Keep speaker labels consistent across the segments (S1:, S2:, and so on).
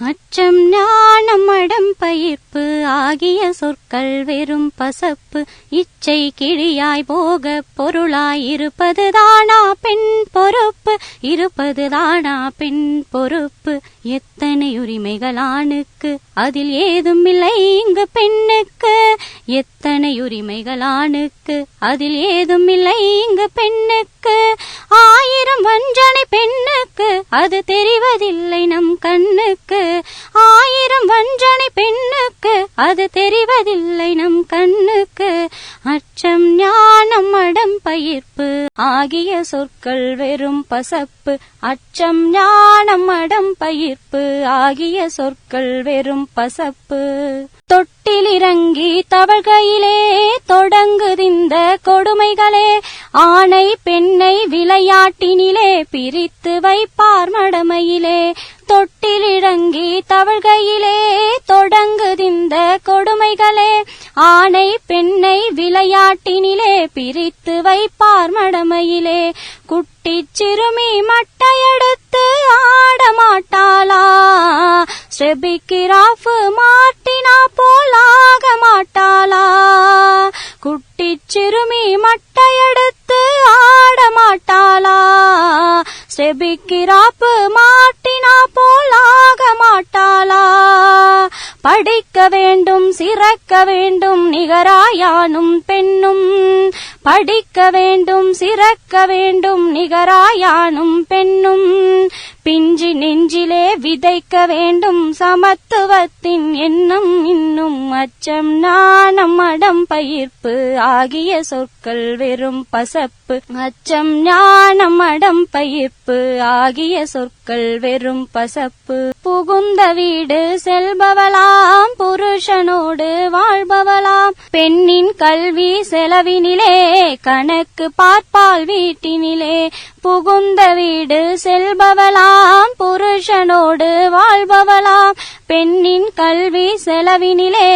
S1: அச்சம் ஞானம் மடம் பயிர்ப்பு ஆகிய சொற்கள் வெறும் பசப்பு. இச்சை கிழியாய் போக பொருளாய் இருப்பதுதானா பெண் பொறுப்பு, இருப்பதுதானா பெண் பொறுப்பு. எத்தனை உரிமைகள் ஆணுக்கு, அதில் ஏதும் இல்லை இங்கு பெண்ணுக்கு. எத்தனை உரிமைகள் ஆணுக்கு, அதில் ஏதும் இல்லை இங்கு பெண்ணுக்கு. ஆயிரம் வஞ்சனை பெண்ணுக்கு, அது தெரிவதில்லை நம் கண்ணுக்கு. ஆயிரம் வஞ்சனை பெண்ணுக்கு, அது தெரிவதில்லை நம் கண்ணுக்கு. அச்சம் ஞானம் மடம் பயிர்ப்பு ஆகிய சொற்கள் வெறும் பசப்பு. அச்சம் ஞானம் மடம் பயிர்ப்பு ஆகிய சொற்கள் வெறும் பசப்பு. தொட்டிலிறங்கி தவழ்கையிலே தொடங்குதிந்த கொடுமைகளே, ஆணை பெண்ணை விளையாட்டினிலே பிரித்து வைப்பார் மடமையிலே. தொட்டிலிறங்கி தவழ்கையிலே தொடங்குதிந்த கொடுமைகளே, ஆணை பெண்ணை விளையாட்டினிலே பிரித்து வைப்பார் மடமையிலே. குட்டிச் சிறுமி மட்டையெடுத்து ஆடமாட்டாளா, ஸ்டெபிகிராஃபு மாட்டினா போலாக மாட்டாளா. குட்டிச் சிறுமி மட்டையெடுத்து ஆடமாட்டாளா, ஸ்டெபிகிராஃபு மாட்டினா போலாக மாட்டாளா. படிக்க வேண்டும் சிறக்க வேண்டும் நிகராயானும் பெண்ணும், படிக்க வேண்டும் சிறக்க வேண்டும் நிகராயானும் பெண்ணும். பிஞ்சி நெஞ்சிலே விதைக்க வேண்டும் சமத்துவத்தின் எண்ணம் இன்னும். அச்சம் ஞானம் மடம் பயிர்ப்பு ஆகிய சொற்கள் வெறும் பசப்பு. அச்சம் ஞானம் மடம் பயிர்ப்பு ஆகிய சொற்கள் வெறும் பசப்பு. புகுந்த வீடு செல்பவளாம் புருஷனோடு வாழ்பவளாம், பெண்ணின் கல்வி செலவினிலே கணக்கு பார்ப்பால் வீட்டினிலே. புகுந்த வீடு செல்பவளாம் புருஷனோடு வாழ்பவளாம், பெண்ணின் கல்வி செலவினிலே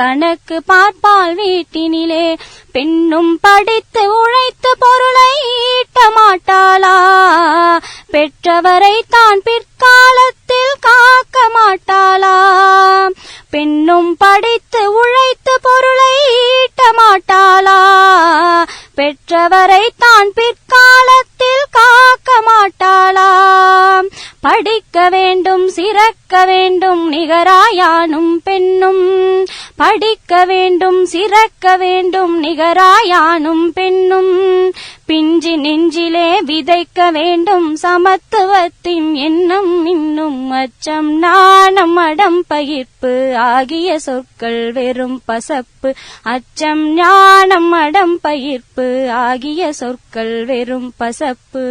S1: கணக்கு பார்ப்பால் வீட்டினிலே. பெண்ணும் படித்து உழைத்து பொருளை ஈட்ட மாட்டாளா, பெற்றவரை தான் பிற்காலத்தில் காக்க மாட்டாளா. பெண்ணும் படித்து உழைத்து பொருளை ஈட்ட மாட்டாளா, பெற்றவரை தான் பிற்காலத்தில் காக்க மாட்டாளா. படிக்க வேண்டும் சிறக்க வேண்டும் நிகராயானும் பெண்ணும், படிக்க வேண்டும் சிறக்க வேண்டும் நிகராயானும் பெண்ணும். பிஞ்சி நெஞ்சிலே விதைக்க வேண்டும் சமத்துவத்தின் எண்ணம் இன்னும். அச்சம் ஞானம் மடம் பயிர்ப்பு ஆகிய சொற்கள் வெறும் பசப்பு. அச்சம் ஞானம் மடம் பயிர்ப்பு ஆகிய சொற்கள் வெறும் பசப்பு.